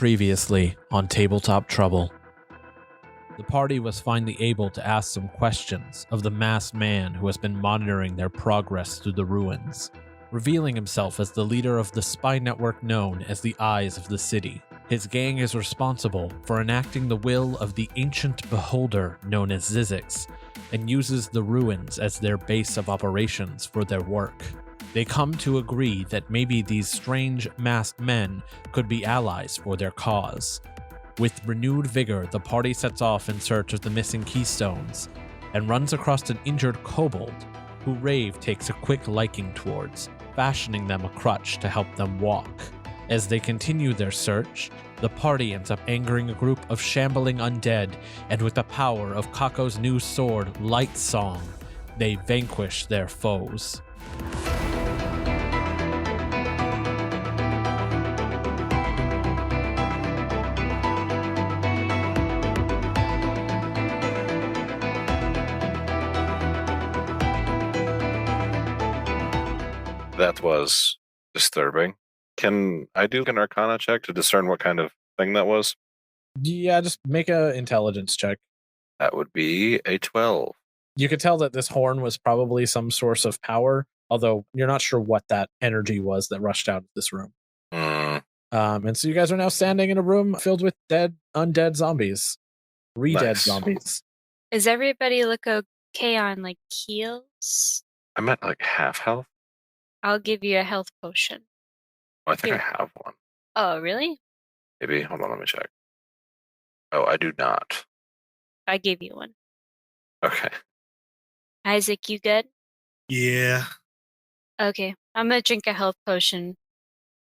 Previously on Tabletop Trouble. The party was finally able to ask some questions of the masked man who has been monitoring their progress through the ruins, revealing himself as the leader of the spy network known as the Eyes of the City. His gang is responsible for enacting the will of the ancient beholder known as Zzyzx, and uses the ruins as their base of operations for their work. They come to agree that maybe these strange masked men could be allies for their cause. With renewed vigor, the party sets off in search of the missing keystones and runs across an injured kobold who Raev takes a quick liking towards, fashioning them a crutch to help them walk. As they continue their search, the party ends up angering a group of shambling undead, and with the power of Kako's new sword, Light Song, they vanquish their foes. That was disturbing. Can I do an Arcana check to discern what kind of thing that was? Yeah, just make an intelligence check. That would be a 12. You could tell that this horn was probably some source of power, although you're not sure what that energy was that rushed out of this room. And so you guys are now standing in a room filled with undead zombies. Re-dead zombies. Does everybody look okay on, heals? I'm at, half health. I'll give you a health potion. Oh, I think I have one. Oh, really? Maybe. Hold on, let me check. Oh, I do not. I gave you one. Okay. Isaac, you good? Yeah. Okay, I'm gonna drink a health potion.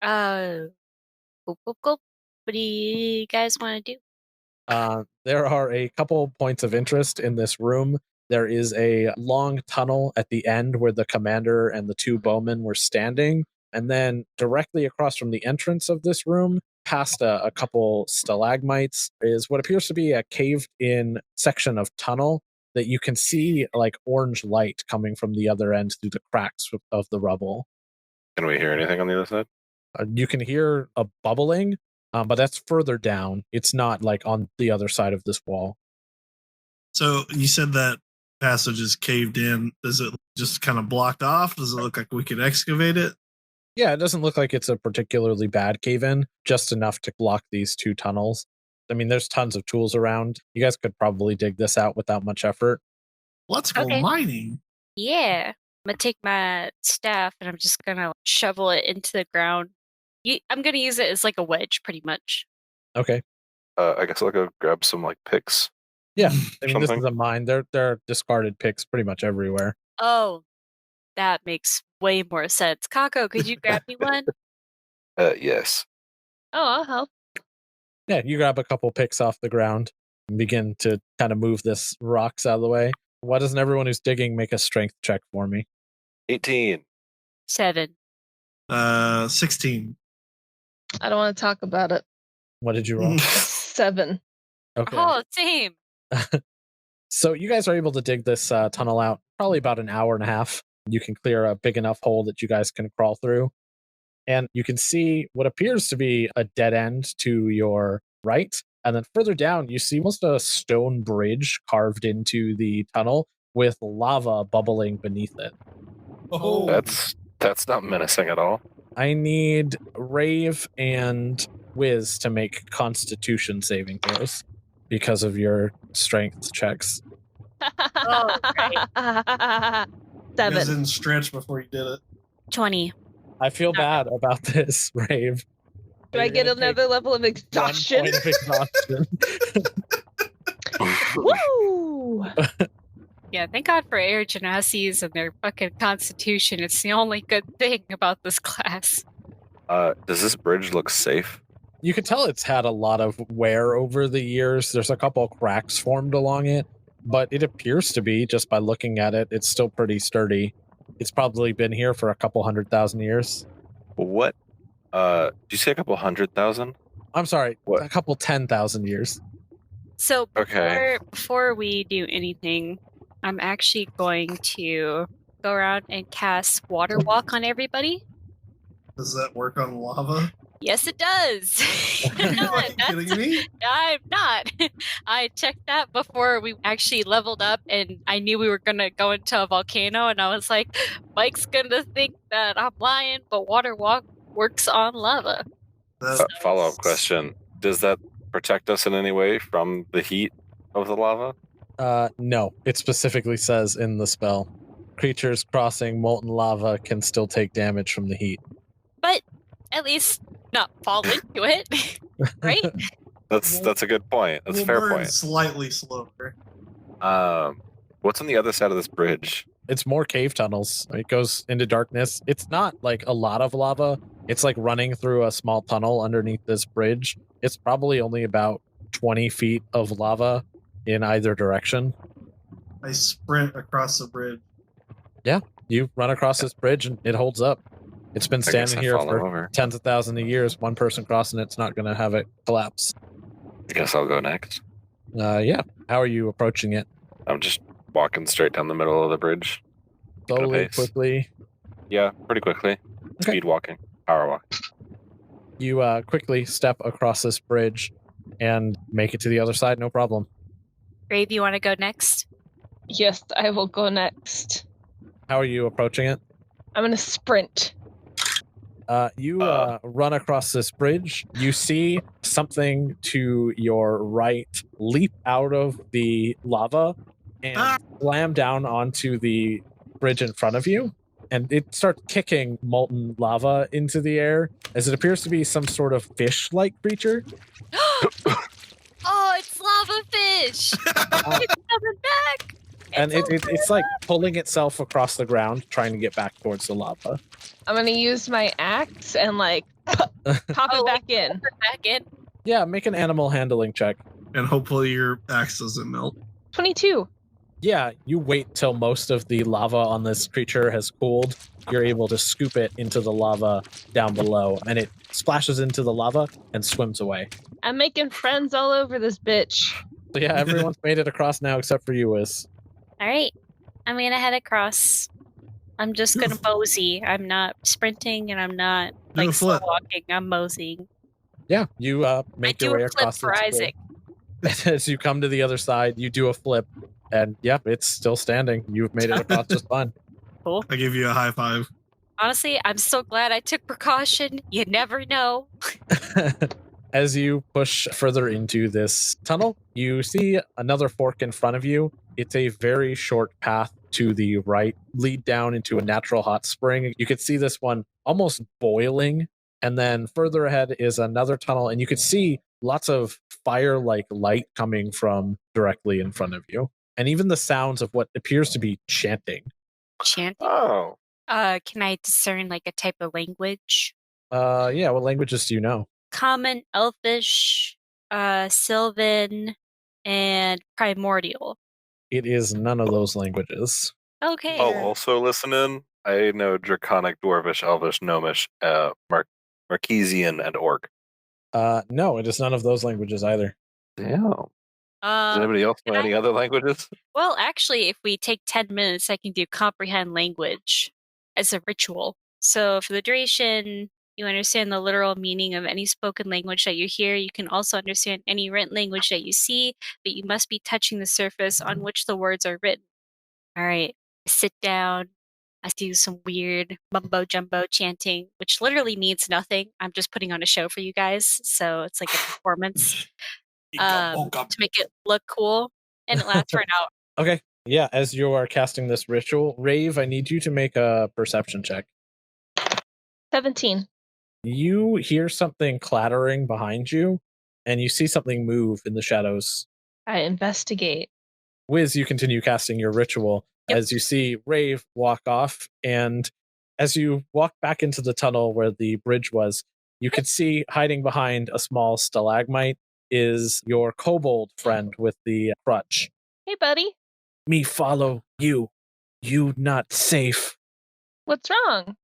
Gulp, gulp, gulp. What do you guys want to do? There are a couple points of interest in this room. There is a long tunnel at the end where the commander and the two bowmen were standing. And then directly across from the entrance of this room, past a couple stalagmites, is what appears to be a caved-in section of tunnel that you can see orange light coming from the other end through the cracks of the rubble. Can we hear anything on the other side? You can hear a bubbling, but that's further down. It's not on the other side of this wall. So you said that passage is caved in. Is it just kind of blocked off? Does it look like we could excavate it? Yeah, it doesn't look like it's a particularly bad cave-in, just enough to block these two tunnels. I mean, there's tons of tools around. You guys could probably dig this out without much effort. Let's go mining. Yeah. I'm going to take my staff and I'm just going to shovel it into the ground. I'm going to use it as a wedge, pretty much. Okay. I guess I'll go grab some picks. Yeah, I mean, this is a mine. There are discarded picks pretty much everywhere. Oh, that makes way more sense. Kako, could you grab me one? Yes. Oh, I'll help. Yeah, you grab a couple picks off the ground and begin to kind of move this rocks out of the way. Why doesn't everyone who's digging make a strength check for me? 18. 7. 16. I don't want to talk about it. What did you roll? 7. Okay. Oh, same. So you guys are able to dig this tunnel out probably about an hour and a half. You can clear a big enough hole that you guys can crawl through. And you can see what appears to be a dead end to your right. And then further down, you see almost a stone bridge carved into the tunnel with lava bubbling beneath it. Oh, that's not menacing at all. I need Raev and Whizz to make Constitution saving throws because of your strength checks. Oh, right. 7. You didn't stretch before you did it. 20. I feel bad about this, Raev. Do I get another level of exhaustion? 1 point of exhaustion. Woo! Yeah, thank God for air Genasis and their fucking constitution. It's the only good thing about this class. Does this bridge look safe? You can tell it's had a lot of wear over the years. There's a couple cracks formed along it, but it appears to be, just by looking at it, it's still pretty sturdy. It's probably been here for a couple 100,000 years. What? Did you say a couple 100,000? I'm sorry, What? a couple 10,000 years. So Okay. before we do anything, I'm actually going to go around and cast Water Walk on everybody. Does that work on lava? Yes, it does. Are you fucking kidding me? I'm not. I checked that before we actually leveled up, and I knew we were gonna go into a volcano, and I was like, Mike's gonna think that I'm lying, but water works on lava. Follow-up question. Does that protect us in any way from the heat of the lava? No. It specifically says in the spell, creatures crossing molten lava can still take damage from the heat. But at least not fall into it, right? That's a good point. That's a fair burn point. slightly slower. What's on the other side of this bridge? It's more cave tunnels. It goes into darkness. It's not like a lot of lava. It's like running through a small tunnel underneath this bridge. It's probably only about 20 feet of lava in either direction. I sprint across the bridge. You run across this bridge and it holds up. It's been I guess standing I here follow for over. tens of thousands of years. One person crossing it's not going to have it collapse. I guess I'll go next. Yeah. How are you approaching it? I'm just walking straight down the middle of the bridge. Keeping a Slowly, pace. quickly. Yeah, pretty quickly. Okay. Speed walking. Power walk. You quickly step across this bridge and make it to the other side. No problem. Raev, you want to go next? Yes, I will go next. How are you approaching it? I'm gonna sprint. You run across this bridge. You see something to your right leap out of the lava and slam down onto the bridge in front of you. And it starts kicking molten lava into the air as it appears to be some sort of fish-like creature. Oh, it's lava fish! It's coming back! And it's like pulling itself across the ground, trying to get back towards the lava. I'm gonna use my axe and like pop it back in. Back in. Yeah, make an animal handling check. And hopefully your axe doesn't melt. 22. Yeah, you wait till most of the lava on this creature has cooled. You're able to scoop it into the lava down below, and it splashes into the lava and swims away. I'm making friends all over this bitch. So yeah, everyone's made it across now except for you, Whizz. All right. I'm going to head across. I'm just going to mosey. I'm not sprinting and I'm not Do a like slow flip. walking. I'm moseying. Yeah, you make I your do way a flip across for this Isaac. bridge. As you come to the other side, you do a flip, and yep, it's still standing. You've made it across just fine. Cool. I give you a high five. Honestly, I'm so glad I took precaution. You never know. As you push further into this tunnel, you see another fork in front of you. It's a very short path to the right, lead down into a natural hot spring. You could see this one almost boiling. And then further ahead is another tunnel, and you could see lots of fire-like light coming from directly in front of you. And even the sounds of what appears to be chanting. Chanting? Oh. Can I discern like a type of language? Yeah, what languages do you know? Common, Elfish, Sylvan, and Primordial. It is none of those languages. Okay. I'll also listen in. I know Draconic, Dwarvish, Elvish, Gnomish, Marquesian, and Orc. No, it is none of those languages either. Damn. Does anybody else know can any other languages? Well, actually, if we take 10 minutes, I can do comprehend language as a ritual. So for the duration, you understand the literal meaning of any spoken language that you hear. You can also understand any written language that you see, but you must be touching the surface on which the words are written. All right, I sit down. I do some weird mumbo jumbo chanting, which literally means nothing. I'm just putting on a show for you guys. So it's like a performance to make it look cool, and it lasts for an hour. Okay. Yeah, as you are casting this ritual, Raev, I need you to make a perception check. 17. You hear something clattering behind you, and you see something move in the shadows. I investigate. Whizz, you continue casting your ritual as you see Raev walk off, and as you walk back into the tunnel where the bridge was, you could see hiding behind a small stalagmite is your kobold friend with the crutch. Hey, buddy. Me follow you. You not safe. What's wrong?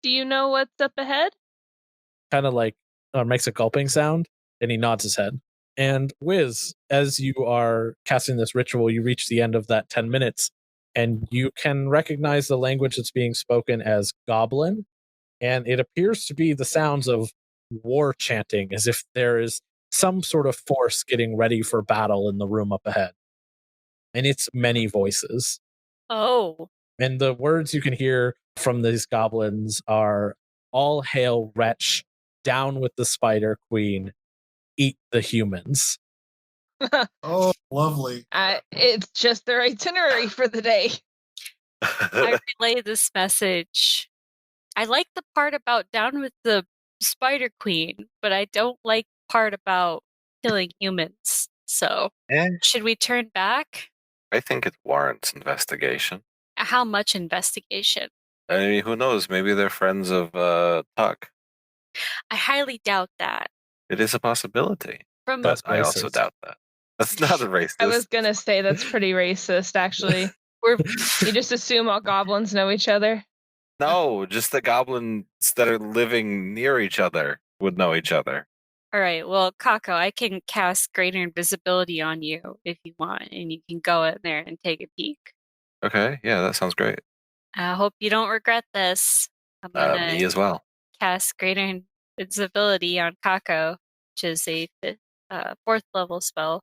Do you know what's up ahead? Kind of like makes a gulping sound, and he nods his head. And Whizz, as you are casting this ritual, you reach the end of that 10 minutes, and you can recognize the language that's being spoken as Goblin, and it appears to be the sounds of war chanting, as if there is some sort of force getting ready for battle in the room up ahead. And it's many voices. Oh. And the words you can hear from these goblins are, "All hail wretch, down with the spider queen, eat the humans." Oh, lovely. It's just their itinerary for the day. I relay this message. I like the part about down with the spider queen, but I don't like the part about killing humans. So, should we turn back? I think it warrants investigation. How much investigation? I mean, who knows? Maybe they're friends of Tuck. I highly doubt that. It is a possibility, From but I also racist. doubt that. That's not racist. I was gonna say that's pretty racist, actually. You just assume all goblins know each other. No, just the goblins that are living near each other would know each other. All right, well, Kako, I can cast greater invisibility on you if you want, and you can go in there and take a peek. Okay, yeah, that sounds great. I hope you don't regret this. I'm gonna Me as well. cast greater invisibility on Kako, which is a 4th level spell.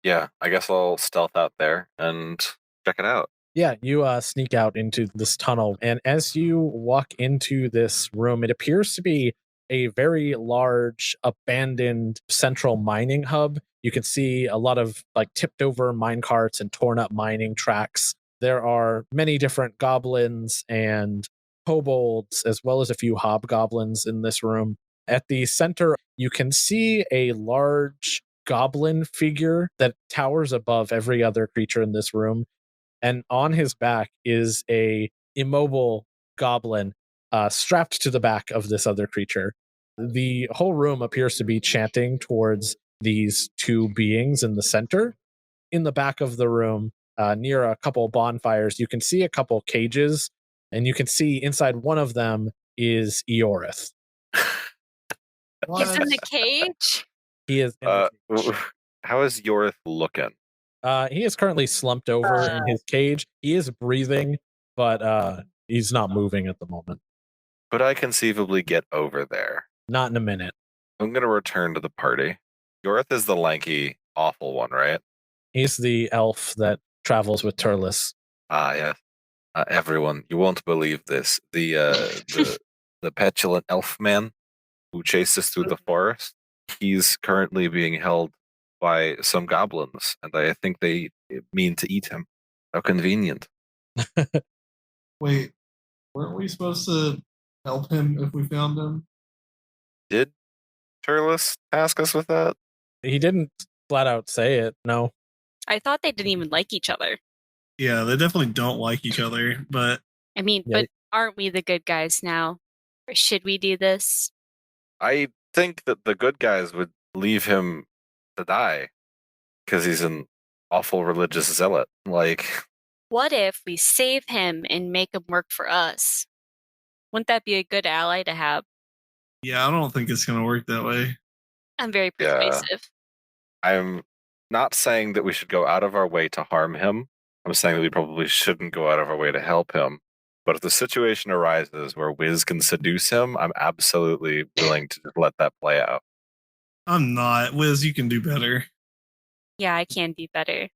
Yeah, I guess I'll stealth out there and check it out. Yeah, you sneak out into this tunnel, and as you walk into this room, it appears to be a very large, abandoned central mining hub. You can see a lot of like tipped over mine carts and torn up mining tracks. There are many different goblins and kobolds, as well as a few hobgoblins in this room. At the center, you can see a large goblin figure that towers above every other creature in this room. And on his back is a immobile goblin strapped to the back of this other creature. The whole room appears to be chanting towards these two beings in the center. In the back of the room, near a couple bonfires, you can see a couple cages, and you can see inside one of them is Iorath. He's in the cage? He is in the cage. How is Yorith looking? He is currently slumped over in his cage. He is breathing, but he's not moving at the moment. Could I conceivably get over there? Not in a minute. I'm going to return to the party. Yorith is the lanky, awful one, right? He's the elf that travels with Turles. Ah, yes. Everyone, you won't believe this. The petulant elf man who chased us through the forest, he's currently being held by some goblins, and I think they mean to eat him. How convenient. Wait, weren't we supposed to help him if we found him? Did Turles task us with that? He didn't flat out say it, no. I thought they didn't even like each other. Yeah, they definitely don't like each other, but I mean, Yeah. but aren't we the good guys now? Or should we do this? I think that the good guys would leave him to die because he's an awful religious zealot. Like, What if we save him and make him work for us? Wouldn't that be a good ally to have? yeah, I don't think it's going to work that way. I'm very Yeah. persuasive. I'm not saying that we should go out of our way to harm him. I'm saying that we probably shouldn't go out of our way to help him. But if the situation arises where Whizz can seduce him, I'm absolutely willing to just let that play out. I'm not. Whizz, you can do better. Yeah, I can be better.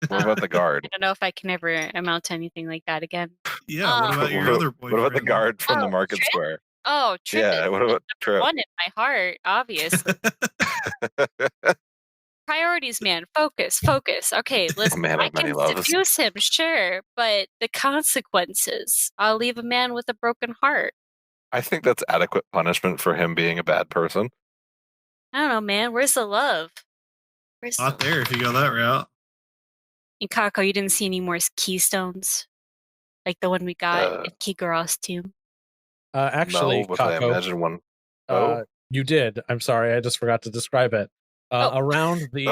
What about the I guard? don't know if I can ever amount to anything like that again. Yeah, what about your other boyfriend? What about the guard from the Oh, market Trip? square? Oh, Trip Yeah, is what about Trip? one in my heart, obviously. Priorities, man. Focus, focus. Okay, listen, man I of many can loves. seduce him, sure, but the consequences. I'll leave a man with a broken heart. I think that's adequate punishment for him being a bad person. I don't know, man. Where's the love? Where's Not the... there if you go that route. In Kako, you didn't see any more keystones? Like the one we got at Kigoroth's tomb? Actually, No, but I Kako, imagine one. Oh, you did. I'm sorry, I just forgot to describe it. Around the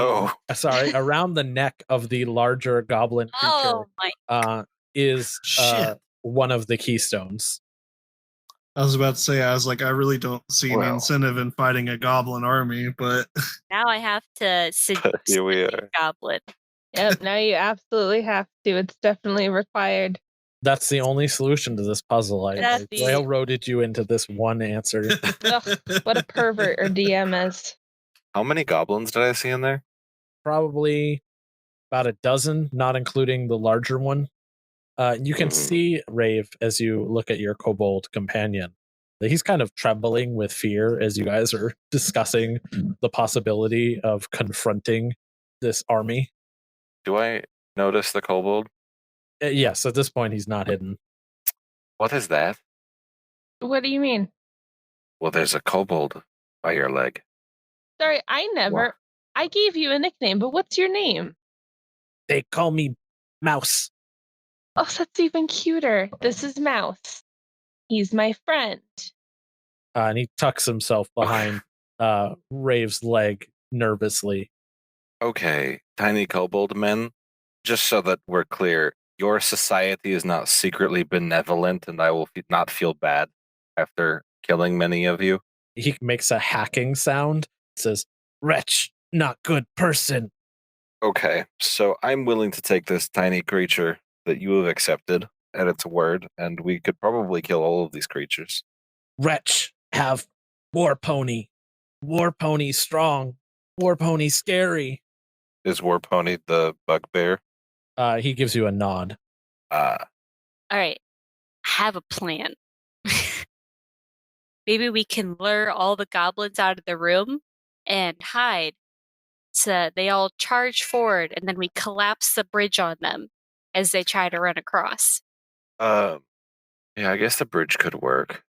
around the neck of the larger goblin creature Oh my! is Shit. one of the keystones. I was about to say, I was like, I really don't see any incentive in fighting a goblin army, but Now I have to seduce here we the are. goblin. Yep, now you absolutely have to. It's definitely required. That's the only solution to this puzzle. I That's the- railroaded you into this one answer. Ugh, what a pervert or DM is. How many goblins did I see in there? Probably about a dozen, not including the larger one. You can see Raev as you look at your kobold companion. He's kind of trembling with fear as you guys are discussing the possibility of confronting this army. Do I notice the kobold? Yes, at this point, he's not hidden. What is that? What do you mean? Well, there's a kobold by your leg. Sorry, I never. What? I gave you a nickname, but what's your name? They call me Mouse. Oh, that's even cuter. This is Mouse. He's my friend. And he tucks himself behind Rave's leg nervously. Okay, tiny kobold men, just so that we're clear, your society is not secretly benevolent and I will not feel bad after killing many of you. He makes a hacking sound. Says, "Wretch, not good person." Okay, so I'm willing to take this tiny creature that you have accepted at its word, and we could probably kill all of these creatures. Wretch, have war pony. War pony strong. War pony scary. Is Warpony the bugbear? He gives you a nod. All right. Have a plan. Maybe we can lure all the goblins out of the room and hide so that they all charge forward and then we collapse the bridge on them as they try to run across. Yeah, I guess the bridge could work.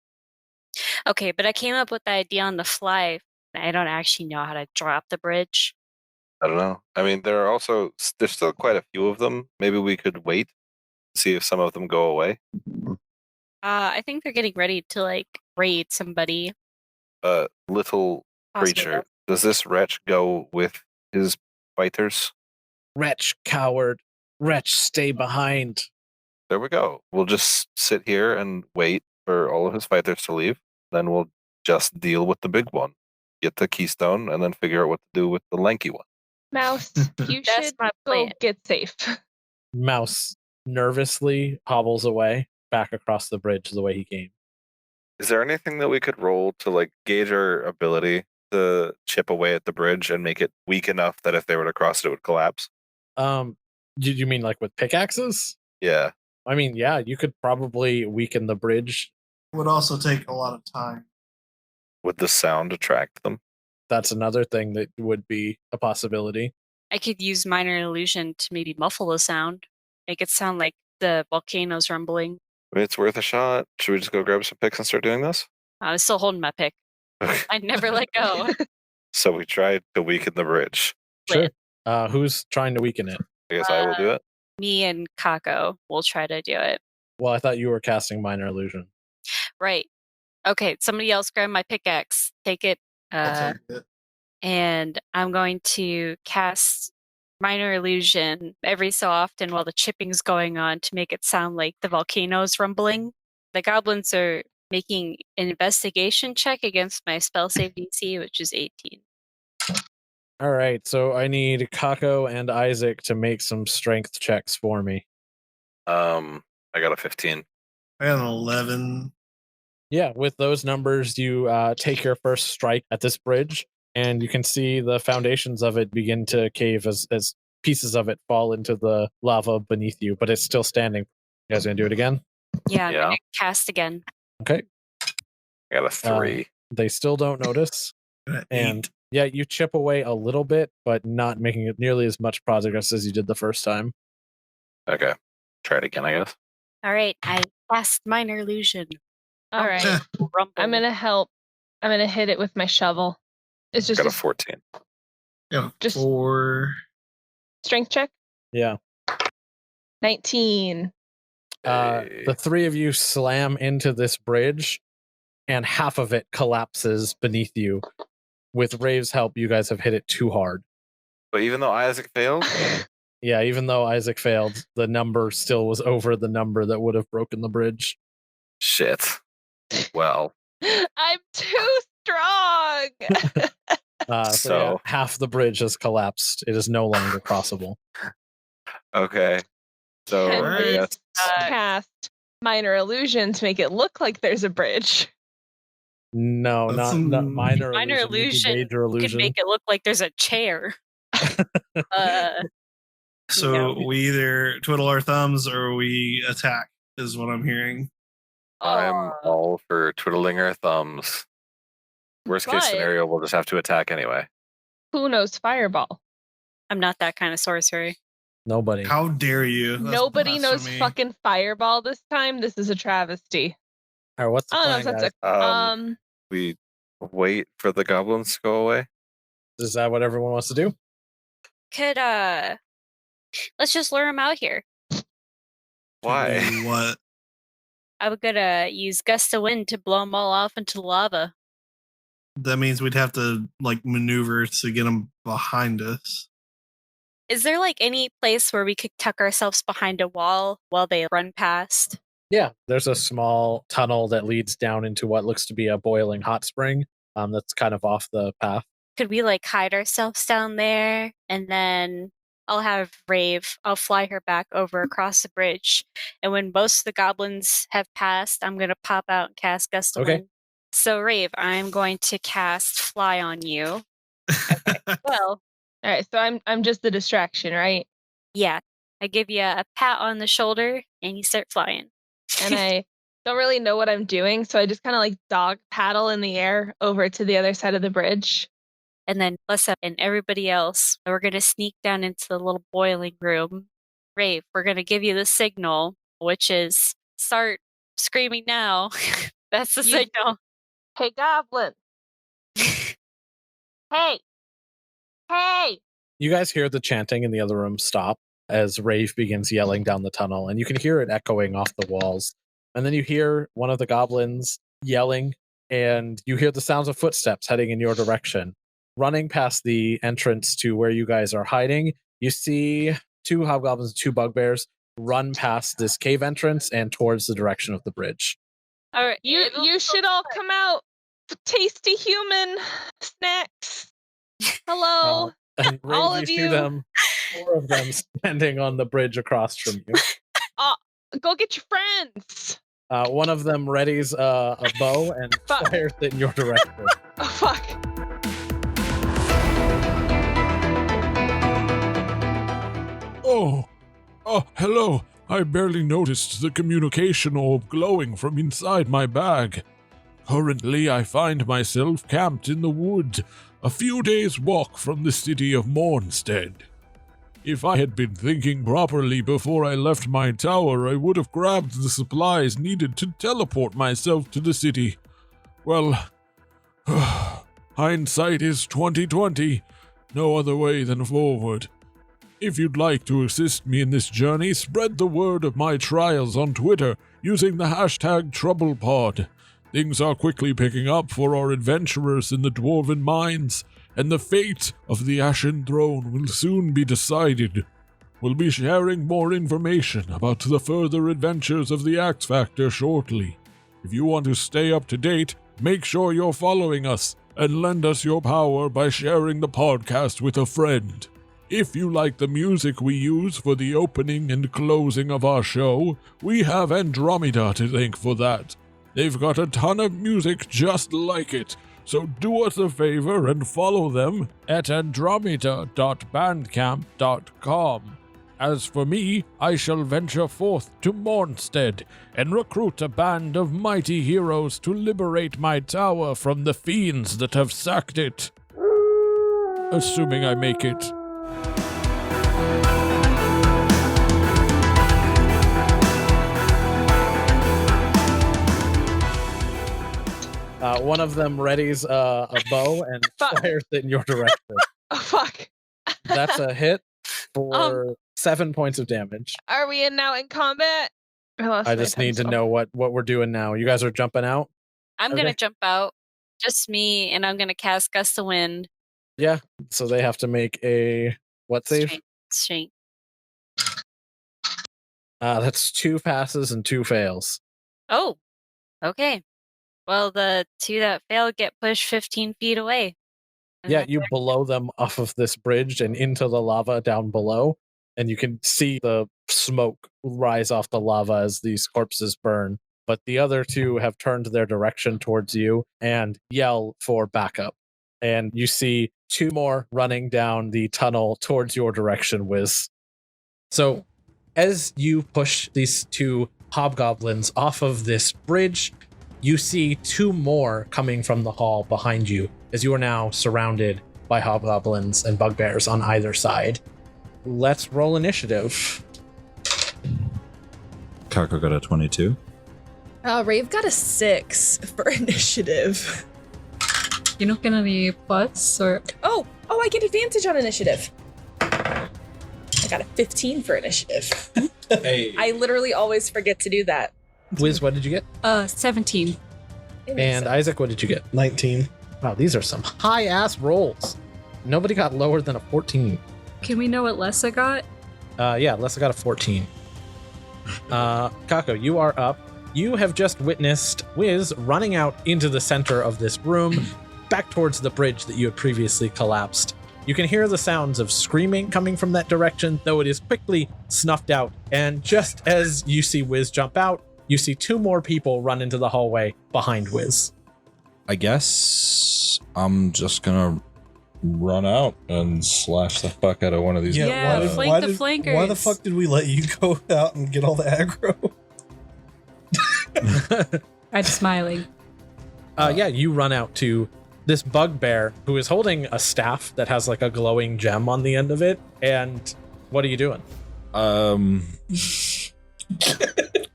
Okay, but I came up with the idea on the fly. I don't actually know how to drop the bridge. I don't know. I mean, there's still quite a few of them. Maybe we could wait, see if some of them go away. I think they're getting ready to like raid somebody. Little creature, does this wretch go with his fighters? Wretch, coward. Wretch, stay behind. There we go. We'll just sit here and wait for all of his fighters to leave. Then we'll just deal with the big one. Get the keystone and then figure out what to do with the lanky one. Mouse, you That's should my go plan. get safe. Mouse nervously hobbles away back across the bridge the way he came. Is there anything that we could roll to like gauge our ability to chip away at the bridge and make it weak enough that if they were to cross it would collapse? Did you mean like with pickaxes? Yeah. I mean, yeah, you could probably weaken the bridge. Would also take a lot of time. Would the sound attract them? That's another thing that would be a possibility. I could use minor illusion to maybe muffle the sound, make it sound like the volcano's rumbling. I mean, it's worth a shot. Should we just go grab some picks and start doing this? I was still holding my pick. I never let go. So we tried to weaken the bridge. Sure. Who's trying to weaken it? I guess I will do it. Me and Kako will try to do it. Well, I thought you were casting minor illusion. Right. Okay, somebody else grab my pickaxe. Take it. I'll take it. And I'm going to cast minor illusion every so often while the chipping's going on to make it sound like the volcano's rumbling. The goblins are making an investigation check against my spell save DC, which is 18. All right, so I need Kako and Isaac to make some strength checks for me. I got a 15. I got an 11. Yeah, with those numbers, you take your first strike at this bridge, and you can see the foundations of it begin to cave as pieces of it fall into the lava beneath you, but it's still standing. You guys gonna do it again? Yeah, I'm Yeah. going to cast again. Okay. I got a 3. They still don't notice. I got And 8. yeah, you chip away a little bit, but not making it nearly as much progress as you did the first time. Okay. Try it again, I guess. All right, I cast minor illusion. All right. Rumble. I'm going to help. I'm going to hit it with my shovel. It's just Got a a 14. Got a Just- 4. strength check. Yeah. 19. Hey. The three of you slam into this bridge, and half of it collapses beneath you. With Rave's help, you guys have hit it too hard. But even though Isaac failed, Yeah, even though Isaac failed, the number still was over the number that would have broken the bridge. shit. Well, I'm too strong. So yeah, half the bridge has collapsed. It is no longer crossable. okay. So Can I we guess cast minor illusion to make it look like there's a bridge? No, That's not some- minor Minor illusion. you do illusion Major could illusion. make it look like there's a chair. So No. we either twiddle our thumbs or we attack, is what I'm hearing. I'm all for twiddling our thumbs. Worst case But- scenario, we'll just have to attack anyway. Who knows fireball? I'm not that kind of sorcerer. Nobody. How dare you? That's Nobody knows blasphemy. fucking fireball this time. This is a travesty. All right, what's the I don't know plan, if that's guys? We wait for the goblins to go away. Is that what everyone wants to do? Could let's just lure him out here. Why? Do what? I'm gonna use gust of wind to blow them all off into lava. That means we'd have to like maneuver to get them behind us. Is there like any place where we could tuck ourselves behind a wall while they run past? Yeah, there's a small tunnel that leads down into what looks to be a boiling hot spring. That's kind of off the path. Could we like hide ourselves down there, and then I'll have Raev, I'll fly her back over across the bridge, and when most of the goblins have passed, I'm gonna pop out and cast gust of Okay. wind. So Raev, I'm going to cast fly on you. Well, All right, so I'm just the distraction, right? yeah, I give you a pat on the shoulder, and you start flying. And I don't really know what I'm doing, so I just kind of like dog paddle in the air over to the other side of the bridge. And then Lessa and everybody else, we're going to sneak down into the little boiling room. Raev, we're going to give you the signal, which is start screaming now. That's the You- signal. Hey, goblin! Hey! Hey! You guys hear the chanting in the other room stop as Raev begins yelling down the tunnel, and you can hear it echoing off the walls. And then you hear one of the goblins yelling, and you hear the sounds of footsteps heading in your direction. Running past the entrance to where you guys are hiding, you see two hobgoblins, two bugbears run past this cave entrance and towards the direction of the bridge. All right, You should all come out for tasty human snacks. Hello. And Raev, All you of see you. them, four of them standing on the bridge across from you. Go get your friends. One of them readies a bow and Fuck. fires it in your direction. Oh, fuck. Oh, hello. I barely noticed the communication orb glowing from inside my bag. Currently, I find myself camped in the wood, a few days' walk from the city of Mornstead. If I had been thinking properly before I left my tower, I would have grabbed the supplies needed to teleport myself to the city. Well, hindsight is 20/20. No other way than forward. If you'd like to assist me in this journey, spread the word of my trials on Twitter using the hashtag TroublePod. Things are quickly picking up for our adventurers in the dwarven mines, and the fate of the Ashen throne will soon be decided. We'll be sharing more information about the further adventures of the Axe Factor shortly. If you want to stay up to date, make sure you're following us and lend us your power by sharing the podcast with a friend. If you like the music we use for the opening and closing of our show, we have Andromeda to thank for that. They've got a ton of music just like it, so do us a favor and follow them at andromeda.bandcamp.com. As for me, I shall venture forth to Mornstead and recruit a band of mighty heroes to liberate my tower from the fiends that have sacked it. Assuming I make it. One of them readies a bow and Fuck. fires it in your direction. Oh, fuck. That's a hit for 7 points of damage. Are we now in combat? I just need to know what we're doing now. You guys are jumping out? I'm Okay. going to jump out. Just me, and I'm going to cast Gust of Wind. Yeah. So they have to make a what save? Strength. That's 2 passes and 2 fails. Oh, okay. Well, the two that fail get pushed 15 feet away. And Yeah, that's you blow them off of this bridge and into the lava down below, and you can see the smoke rise off the lava as these corpses burn. But the other two have turned their direction towards you and yell for backup. And you see two more running down the tunnel towards your direction, Whizz. So as you push these two hobgoblins off of this bridge, you see two more coming from the hall behind you, as you are now surrounded by hobgoblins and bugbears on either side. Let's roll initiative. Kako got a 22. Raev got a 6 for initiative. You don't get any plus or... Oh, I get advantage on initiative. I got a 15 for initiative. Hey. I literally always forget to do that. Whizz, what did you get? 17. And Isaac, what did you get? 19. Wow, these are some high-ass rolls. Nobody got lower than a 14. Can we know what Lessa got? Yeah, Lessa got a 14. Kako, you are up. You have just witnessed Whizz running out into the center of this room, back towards the bridge that you had previously collapsed. You can hear the sounds of screaming coming from that direction, though it is quickly snuffed out. And just as you see Whizz jump out, you see two more people run into the hallway behind Whizz. I guess I'm just gonna run out and slash the fuck out of one of these. Yeah, flank the flankers. Why the fuck did we let you go out and get all the aggro? I'm smiling. Yeah, you run out to this bugbear who is holding a staff that has like a glowing gem on the end of it. And what are you doing?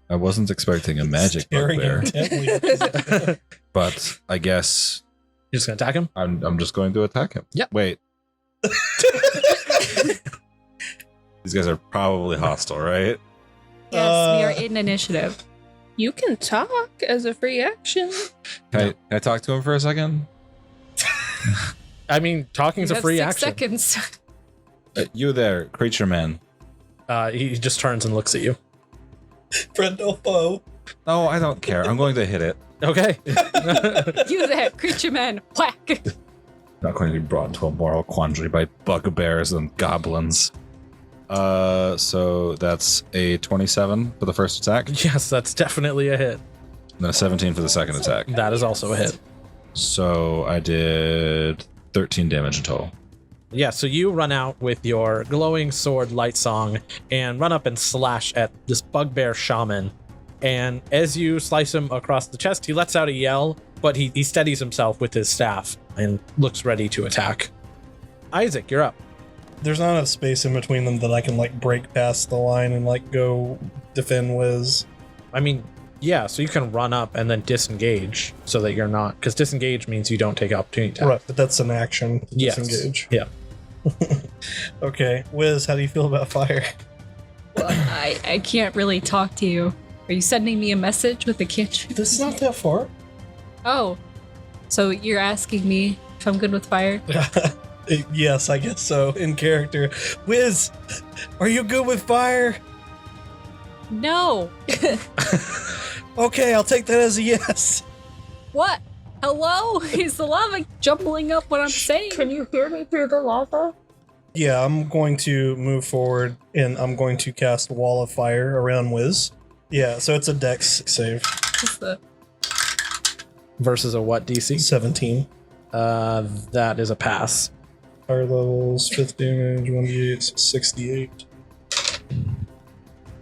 I wasn't expecting a magic Staring bugbear, intently at this- but I guess You're just gonna attack him? I'm just going to attack him. Yep. Wait. These guys are probably hostile, right? Yes, we are in initiative. You can talk as a free action. Can I talk to him for a second? I mean, talking's You a have free 6 action. seconds. You there, creature man. He just turns and looks at you. Friend or foe? No, I don't care. I'm going to hit it. Okay. You there, creature man. Whack. Not going to be brought into a moral quandary by bugbears and goblins. So that's a 27 for the first attack, Yes, that's definitely a hit. and then a 17 for the second attack. That is also a hit. So I did 13 damage in total. Yeah, so you run out with your glowing sword light song and run up and slash at this bugbear shaman. And as you slice him across the chest, he lets out a yell, but he steadies himself with his staff and looks ready to attack. Isaac, you're up. There's not enough space in between them that I can like break past the line and like go defend Whizz. I mean, yeah, so you can run up and then disengage so that you're not, because disengage means you don't take opportunity attack. Right, but that's an action to Yes. disengage. Yeah. Okay, Whizz, how do you feel about fire? Well, I can't really talk to you. Are you sending me a message with a cantrip? This is not that far. Oh, so you're asking me if I'm good with fire? Yes, I guess so. In character, Whizz, are you good with fire? No. Okay, I'll take that as a yes. What? Hello? Is the lava jumbling up what I'm saying? Can you hear me through the lava? Yeah, I'm going to move forward and I'm going to cast Wall of Fire around Whizz. Yeah, so it's a dex save. What's the- Versus a what DC? 17. That is a pass. Fire levels, 5th damage, 1d8, 68.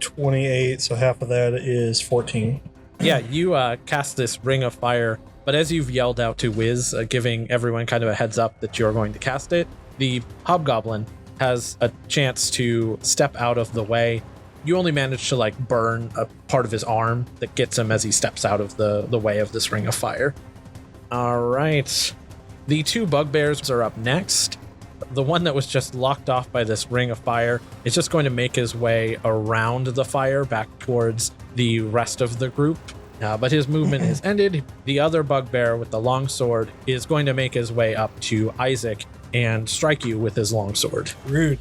28, so half of that is 14. Yeah, you cast this ring of fire, but as you've yelled out to Whizz, giving everyone kind of a heads up that you're going to cast it, the hobgoblin has a chance to step out of the way. You only manage to like burn a part of his arm that gets him as he steps out of the way of this ring of fire. All right. The two bugbears are up next. The one that was just locked off by this ring of fire is just going to make his way around the fire back towards the rest of the group. But his movement is ended. The other bugbear with the long sword is going to make his way up to Isaac and strike you with his long sword. Rude.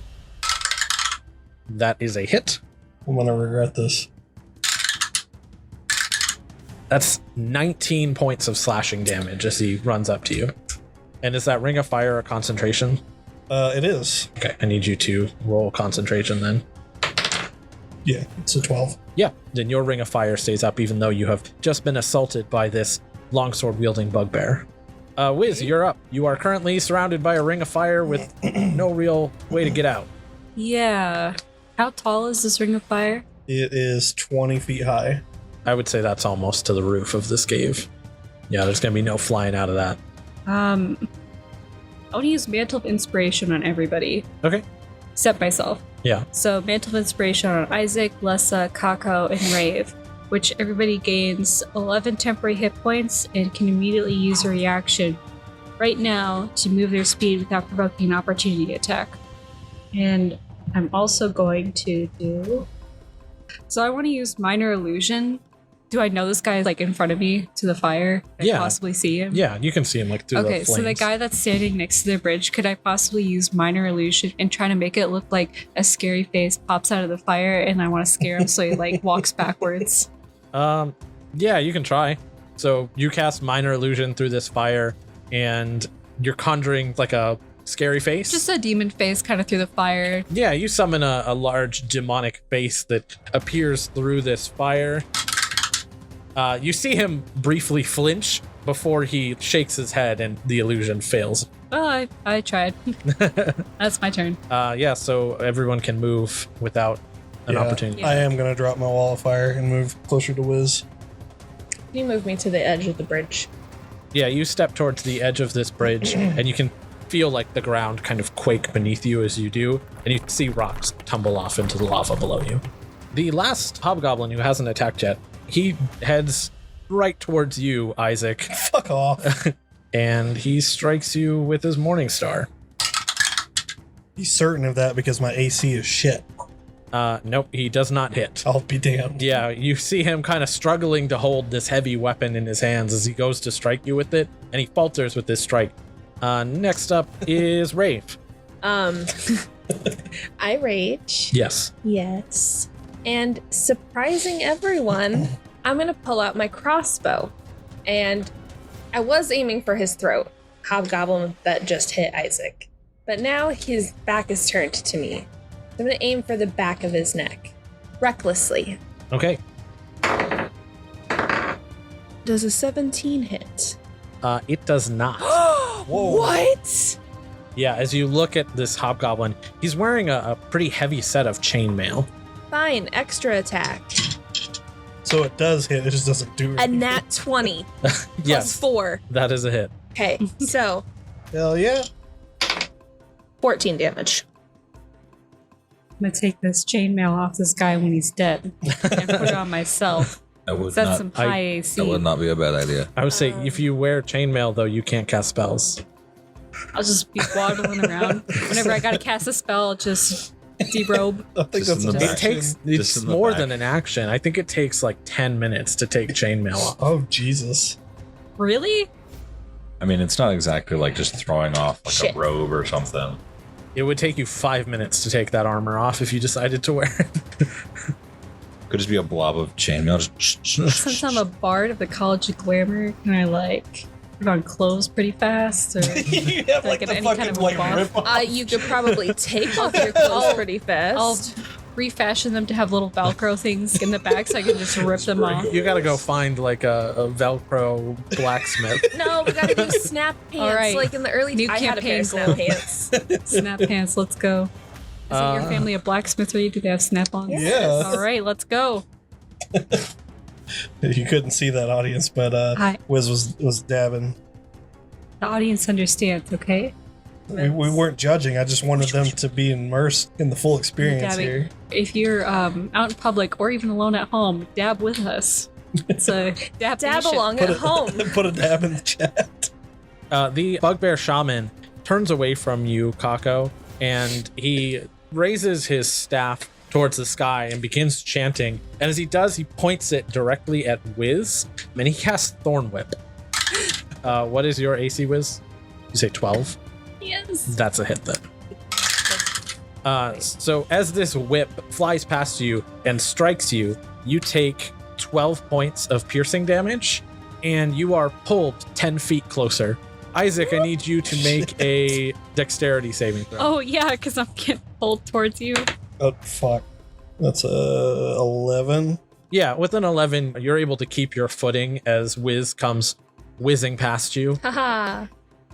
That is a hit. I'm gonna regret this. That's 19 points of slashing damage as he runs up to you. And is that ring of fire a concentration? It is. Okay, I need you to roll concentration then. Yeah, it's a 12. Yeah, then your ring of fire stays up even though you have just been assaulted by this longsword wielding bugbear. Whizz, you're up. You are currently surrounded by a ring of fire with no real way to get out. Yeah. How tall is this ring of fire? It is 20 feet high. I would say that's almost to the roof of this cave. Yeah, there's going to be no flying out of that. I want to use Mantle of Inspiration on everybody. Okay. Except myself. Yeah. So Mantle of Inspiration on Zzyzx, Lessa, Kako, and Raev, which everybody gains 11 temporary hit points and can immediately use a reaction right now to move their speed without provoking an opportunity attack. And I'm also going to do... So I want to use Minor Illusion. Do I know this guy like in front of me to the fire? Can I possibly see him? Yeah, you can see him like through the flames. So the guy that's standing next to the bridge, could I possibly use Minor Illusion and try to make it look like a scary face pops out of the fire and I want to scare him so he like walks backwards? Yeah, you can try. So you cast Minor Illusion through this fire and you're conjuring like a scary face? Just a demon face kind of through the fire. Yeah, you summon a large demonic face that appears through this fire. You see him briefly flinch before he shakes his head and the illusion fails. Oh, I tried. That's my turn. Yeah, so everyone can move without an opportunity. I am going to drop my wall of fire and move closer to Whizz. Can you move me to the edge of the bridge? Yeah, you step towards the edge of this bridge and you can feel like the ground kind of quake beneath you as you do, and you see rocks tumble off into the lava below you. The last hobgoblin who hasn't attacked yet, he heads right towards you, Zzyzx. Fuck off. And he strikes you with his Morning Star. He's certain of that because my AC is shit. Nope, he does not hit. I'll be damned. Yeah, you see him kind of struggling to hold this heavy weapon in his hands as he goes to strike you with it, and he falters with this strike. Next up is Raev. I rage. Yes. Yes. And surprising everyone, I'm going to pull out my crossbow. And I was aiming for his throat, hobgoblin that just hit Zzyzx. But now his back is turned to me. I'm going to aim for the back of his neck. Recklessly. Okay. Does a 17 hit? It does not. Whoa. What? Yeah, as you look at this hobgoblin, he's wearing a pretty heavy set of chainmail. Fine, extra attack. So it does hit, it just doesn't do A anything. nat 20 Yes, plus 4. that is a hit. Okay, so Hell yeah. 14 damage. I'm gonna take this chainmail off this guy when he's dead and put it on myself. That would That's not. some high AC. That would not be a bad idea. I would say if you wear chainmail, though, you can't cast spells. I'll just be waddling around. Whenever I gotta cast a spell, I'll just derobe. I think Just that's in an the It back. action. takes, Just it's in the more back. than an action. I think it takes like 10 minutes to take chainmail off. Oh, Jesus. Really? I mean, it's not exactly like just throwing off like Shit. a robe or something. It would take you 5 minutes to take that armor off if you decided to wear it. Could just be a blob of chainmail. Since I'm a bard of the College of Glamour, can I like put on clothes pretty fast? Or You have like Like the any fucking kind of like buff? rip off. You could probably take off your clothes pretty fast. I'll refashion them to have little Velcro things in the back so I can just rip them off. You gotta go find like a Velcro blacksmith. No, we gotta do snap pants. All right. Like in the early New I had a pair campaign of snap goal. pants. Snap pants, let's go. Is it your family of blacksmithery? Do they have snap-ons? Yeah. All right, let's go. You couldn't see that, audience, but Hi. Whizz was dabbing. The audience understands, okay? We weren't judging. I just wanted them to be immersed in the full experience Dabbing. here. If you're out in public or even alone at home, dab with us. It's a dab Dab nation. along at home. Put a dab in the chat. The bugbear shaman turns away from you, Kako, and he raises his staff towards the sky and begins chanting. And as he does, he points it directly at Whizz, and he casts Thorn Whip. What is your AC, Whizz? You say 12? Yes. That's a hit then. So as this whip flies past you and strikes you, you take 12 points of piercing damage, and you are pulled 10 feet closer. Zzyzx, I need you to make a dexterity saving throw. Oh, yeah, because I'm getting pulled towards you. Oh, fuck. That's 11. Yeah, with an 11, you're able to keep your footing as Whizz comes whizzing past you. Haha.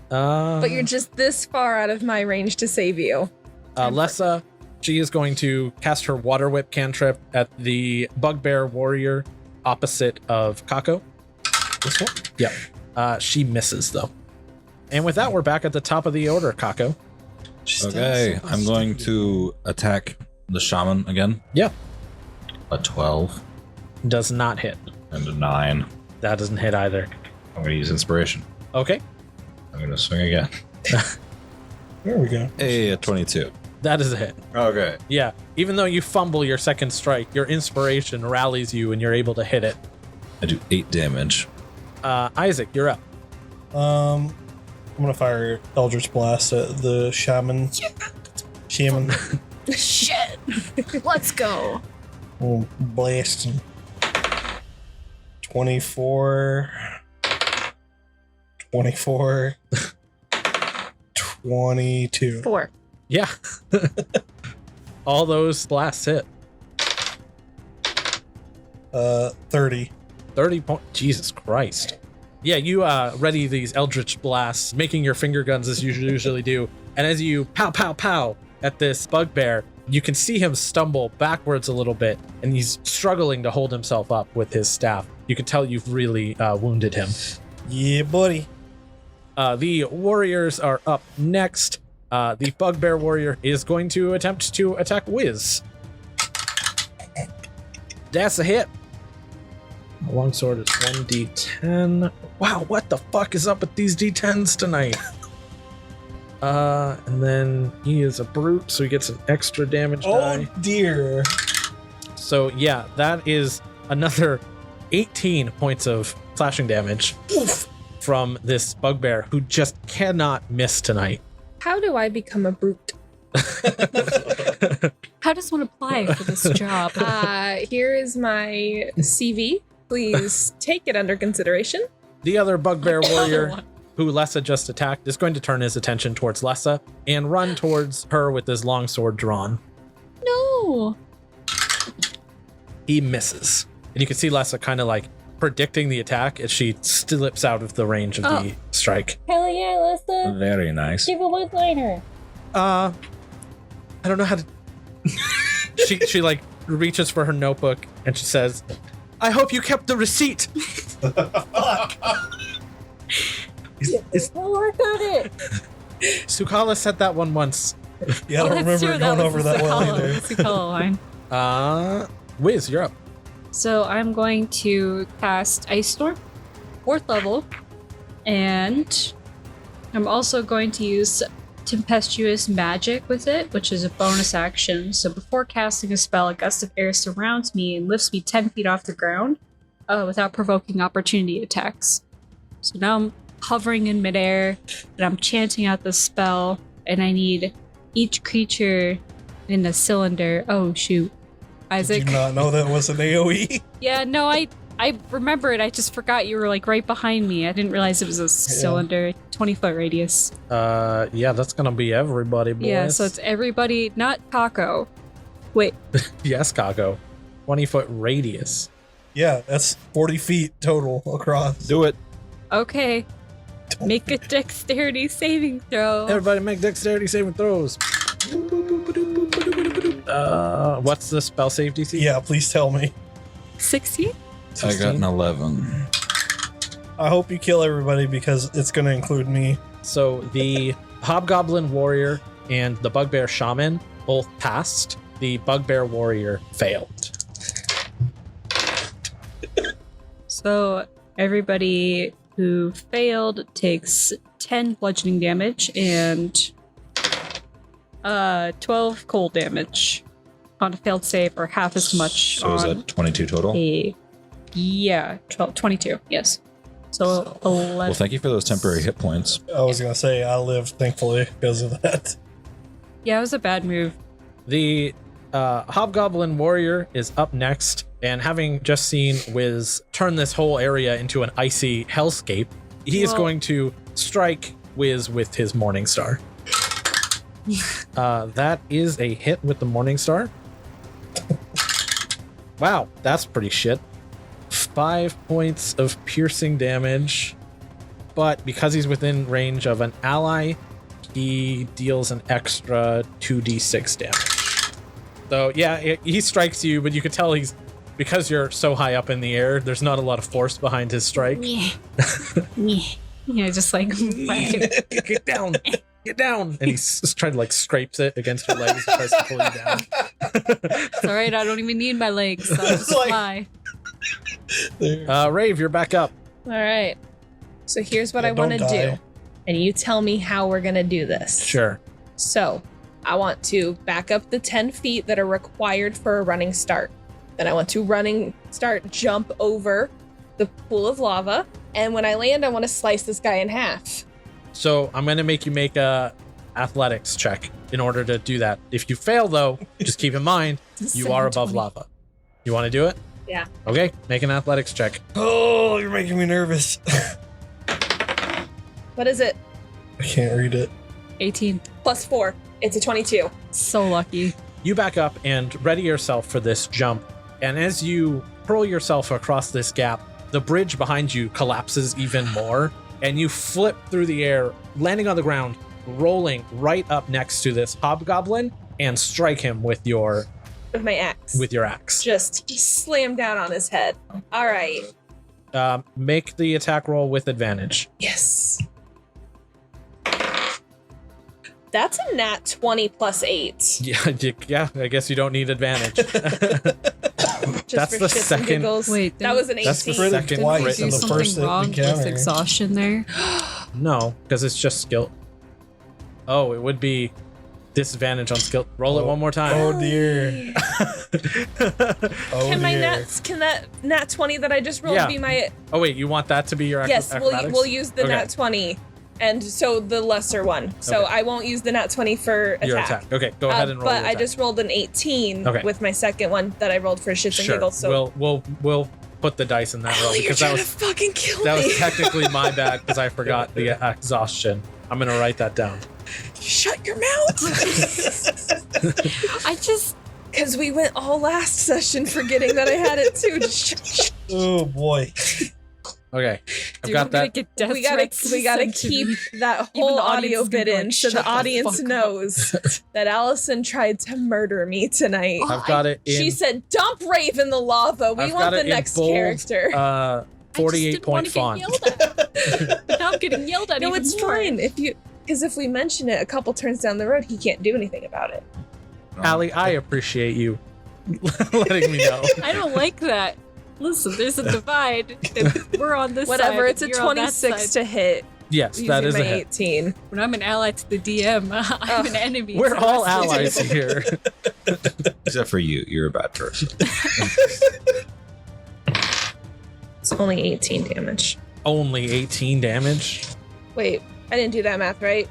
But you're just this far out of my range to save you. Lessa, she is going to cast her Water Whip cantrip at the Bugbear Warrior opposite of Kako. This one? Yep. She misses, though. And with that, we're back at the top of the order, Kako. Okay, I'm going to attack the shaman again. Yeah. A 12 Does not hit. and a 9. That doesn't hit either. I'm going to use inspiration. Okay. I'm going to swing again. There we go. Hey, a 22. That is a hit. Okay. Yeah. Even though you fumble your second strike, your inspiration rallies you and you're able to hit it. I do 8 damage. Isaac, you're up. I'm gonna fire Eldritch Blast at the shaman. Shaman. Shit. Let's go. Oh, blast him. 24. 24. 22. 4. Yeah. All those blasts hit. 30. 30 points. Jesus Christ. Yeah, you ready these Eldritch Blasts, making your finger guns as you usually do. And as you pow, pow, pow at this bugbear, you can see him stumble backwards a little bit, and he's struggling to hold himself up with his staff. You can tell you've really wounded him. Yeah, buddy. The warriors are up next. The Bugbear Warrior is going to attempt to attack Whizz. That's a hit. The longsword is 1d10. Wow, what the fuck is up with these d10s tonight? And then he is a brute, so he gets an extra damage die. Oh, dear. So yeah, that is another 18 points of slashing damage from this bugbear who just cannot miss tonight. How do I become a brute? How does one apply for this job? Here is my CV. Please take it under consideration. The other bugbear warrior who Lessa just attacked is going to turn his attention towards Lessa and run towards her with his longsword drawn. No. He misses. And you can see Lessa kind of like predicting the attack as she slips out of the range of the strike. Hell yeah, Lessa. Very nice. Give a one-liner. I don't know how to... she like reaches for her notebook and she says, I hope you kept the receipt. Fuck. We'll work on it. Sukala said that one once. Yeah, I don't remember it going over that well either. Sukala line. Whizz, you're up. So I'm going to cast Ice Storm, 4th level, and I'm also going to use Tempestuous Magic with it, which is a bonus action. So before casting a spell, a gust of air surrounds me and lifts me 10 feet off the ground without provoking opportunity attacks. So now I'm hovering in midair, and I'm chanting out the spell, and I need each creature in the cylinder. Oh, shoot. Isaac. Did you not know that was an AoE? Yeah, no, I remember it. I just forgot you were like right behind me. I didn't realize it was a cylinder, 20-foot radius. Yeah, that's gonna be everybody, boys. Yeah, so it's everybody, not Kako. Wait. Yes, Kako. 20-foot radius. Yeah, that's 40 feet total across. Do it. Okay. Make a dexterity saving throw. Everybody make dexterity saving throws. What's the spell save DC? Yeah, please tell me. 16? I got an 11. I hope you kill everybody because it's going to include me. So the Hobgoblin Warrior and the Bugbear Shaman both passed. The Bugbear Warrior failed. So everybody who failed takes 10 bludgeoning damage and 12 cold damage on a failed save, or half as much. So is on that 22 total? Yeah, 22, yes. So 11. Well, thank you for those temporary hit points. I was going to say I lived, thankfully, because of that. Yeah, it was a bad move. The Hobgoblin Warrior is up next, and having just seen Whizz turn this whole area into an icy hellscape, he is going to strike Whizz with his Morning Star. That is a hit with the Morning Star. Wow, that's pretty shit. 5 points of piercing damage. But because he's within range of an ally, he deals an extra 2d6 damage. So yeah, he strikes you, but you could tell because you're so high up in the air, there's not a lot of force behind his strike. Yeah, just like Get down. Get down. And he's just trying to like scrapes it against your legs and tries to pull you down. It's all right. I don't even need my legs. I'll just fly. Raev, you're back up. All right. So here's what I don't want to die. do. And you tell me how we're going to do this. Sure. So I want to back up the 10 feet that are required for a running start. Then I want to jump over the pool of lava. And when I land, I want to slice this guy in half. So I'm going to make you make a athletics check in order to do that. If you fail, though, just keep in mind, you are above 720. lava. You want to do it? Yeah. Okay, make an athletics check. Oh, you're making me nervous. What is it? I can't read it. 18. +4. It's a 22. So lucky. You back up and ready yourself for this jump. And as you hurl yourself across this gap, the bridge behind you collapses even more. And you flip through the air, landing on the ground, rolling right up next to this hobgoblin, and strike him with your With my axe. axe. Just slam down on his head. All right. Make the attack roll with advantage. Yes. That's a nat 20 +8. Yeah, I guess you don't need advantage. Just That's for the shits and second- giggles. Wait, that was an 18. That's the Crit second twice written in do the for- first something wrong with encounter. exhaustion there. No, because it's just skill. Oh, it would be disadvantage on skill. Roll it one more time. Oh dear. Oh Can my dear. can that nat 20 that I just rolled Yeah. be my Oh wait, you want that to be your yes? acrobatics? We'll use the Okay. nat 20, and so the lesser one. So Okay. I won't use the nat 20 for Your attack. attack. Okay, go ahead and roll. But your I attack. just rolled an 18 Okay. with my second one that I rolled for shits and sure. giggles. So We'll put the dice in that roll Allie, you're because that trying was to fucking kill that me. was technically my bad because I forgot the exhaustion. I'm gonna write that down. Shut your mouth. I just Because we went all last session forgetting that I had it too. Just Oh boy. Okay, I've dude, got I'm gonna that. get death we gotta threats keep sent to me. that Even whole the audience audio is gonna bit be in like, so "Shut the the audience fuck up." knows that Allison tried to murder me tonight. I've got it in. She said, "Dump Raev in the lava. We I've want got the it in next bold, character." 48-point font. Now I'm getting yelled at. No, even it's more. fine because if we mention it a couple turns down the road, he can't do anything about it. Allie, I appreciate you letting me know. I don't like that. Listen, there's a divide. And we're on this side. Whatever. It's a and you're on that 26 side. to hit. Yes, Using that is my a hit. 18. When I'm an ally to the DM, I'm an enemy. We're to the all rest of the allies table. here. Except for you. You're a bad person. It's only 18 damage. Only 18 damage. Wait, I didn't do that math right.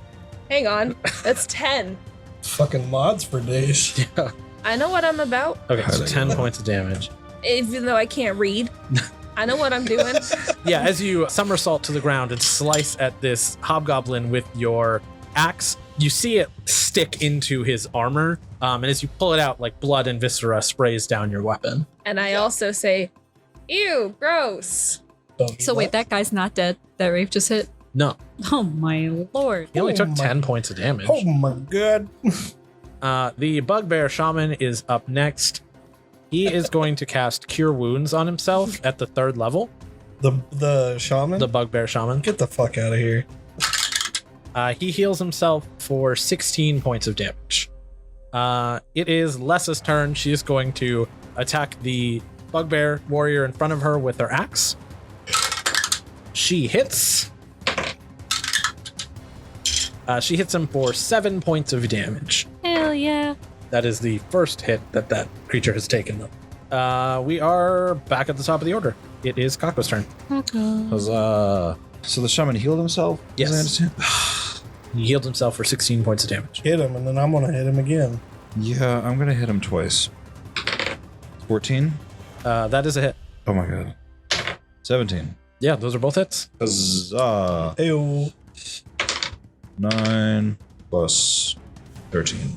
Hang on. That's 10. Fucking mods for days. Yeah. I know what I'm about, Okay, so 10 points of damage. even though I can't read. I know what I'm doing. Yeah, as you somersault to the ground and slice at this hobgoblin with your axe, you see it stick into his armor. And as you pull it out, like blood and viscera sprays down your weapon. And I also say, ew, gross. Don't So do wait, that guy's not dead. That Raev just hit. No, Oh my lord! he only Oh took my- 10 points of damage. Oh my god. The bugbear shaman is up next. He is going to cast Cure Wounds on himself at the 3rd level. The shaman? The bugbear shaman. Get the fuck out of here. He heals himself for 16 points of damage. It is Lessa's turn. She is going to attack the bugbear warrior in front of her with her axe. She hits. She hits him for 7 points of damage. Hell yeah! That is the first hit that creature has taken, though. We are back at the top of the order. It is Kako's turn. Huzzah. So the shaman healed himself? Yes. As I understand? He healed himself for 16 points of damage. Hit him, and then I'm gonna hit him again. Yeah, I'm gonna hit him twice. 14? That is a hit. Oh my god. 17. Yeah, those are both hits. Huzzah. Ew. 9 plus 13.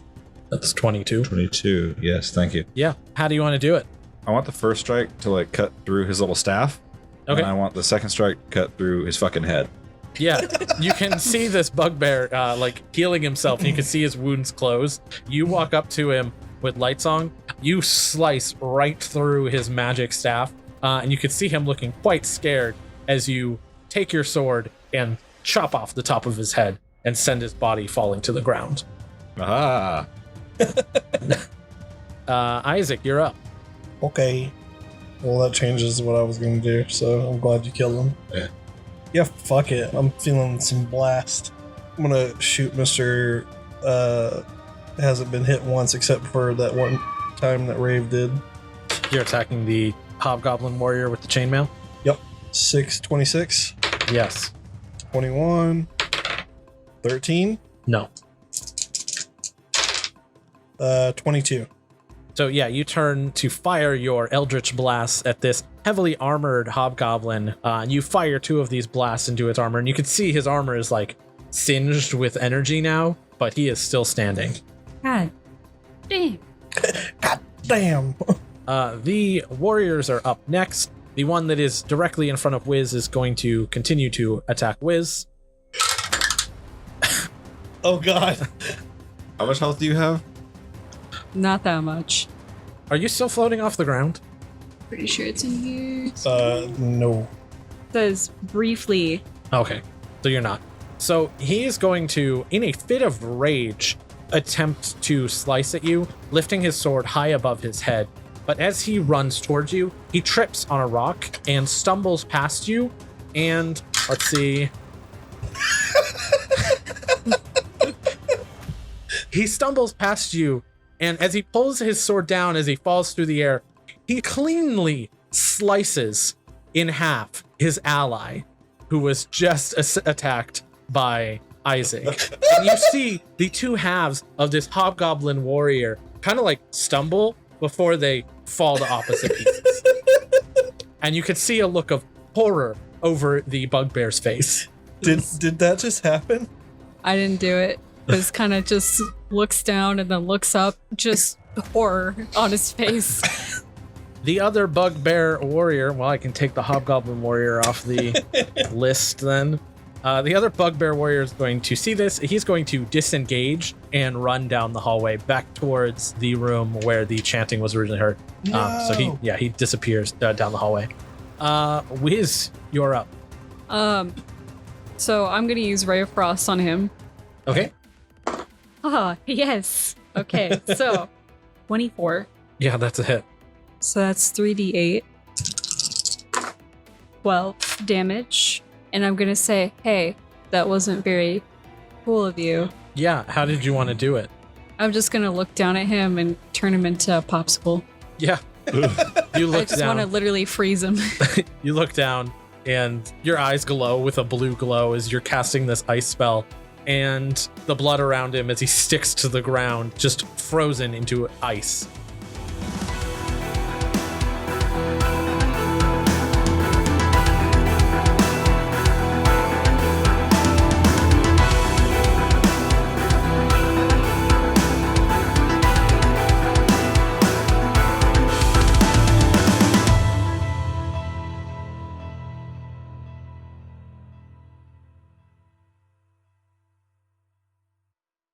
That's 22. 22. Yes, thank you. Yeah. How do you want to do it? I want the first strike to like cut through his little staff. Okay. And I want the second strike to cut through his fucking head. Yeah, you can see this bugbear like healing himself, and you can see his wounds close. You walk up to him with Lightsong. You slice right through his magic staff, and you can see him looking quite scared as you take your sword and chop off the top of his head and send his body falling to the ground. Ah. Isaac, you're up. Okay. Well, that changes what I was going to do, so I'm glad you killed him. Yeah, fuck it. I'm feeling some blast. I'm going to shoot Mr. Hasn't been hit once except for that one time that Raev did. You're attacking the Hobgoblin Warrior with the chainmail? Yep. 626. Yes. 21. 13. No. 22. So yeah, you turn to fire your Eldritch Blast at this heavily armored Hobgoblin, and you fire 2 of these blasts into its armor, and you can see his armor is like singed with energy now, but he is still standing. God damn. God damn. The warriors are up next. The one that is directly in front of Whizz is going to continue to attack Whizz. Oh god. How much health do you have? Not that much. Are you still floating off the ground? Pretty sure it's in here. No. It says briefly. Okay, so you're not. So he is going to, in a fit of rage, attempt to slice at you, lifting his sword high above his head. But as he runs towards you, he trips on a rock and stumbles past you. And let's see. He stumbles past you, and as he pulls his sword down, as he falls through the air, he cleanly slices in half his ally, who was just attacked by Isaac. And you see the 2 halves of this Hobgoblin Warrior kind of like stumble before they fall to opposite pieces. And you can see a look of horror over the bugbear's face. Did that just happen? I didn't do it. This kind of just looks down and then looks up, just horror on his face. The other bugbear warrior, well, I can take the Hobgoblin Warrior off the list then. The other bugbear warrior is going to see this. He's going to disengage and run down the hallway back towards the room where the chanting was originally heard. No. So he disappears down the hallway. Whizz, you're up. So I'm gonna use Ray of Frost on him. Okay. Ah, yes. Okay, so 24. Yeah, that's a hit. So that's 3d8. 12 damage. And I'm gonna say, hey, that wasn't very cool of you. Yeah, how did you want to do it? I'm just gonna look down at him and turn him into a popsicle. Yeah. You look I just down. want to literally freeze him. You look down, and your eyes glow with a blue glow as you're casting this ice spell. And the blood around him as he sticks to the ground, just frozen into ice.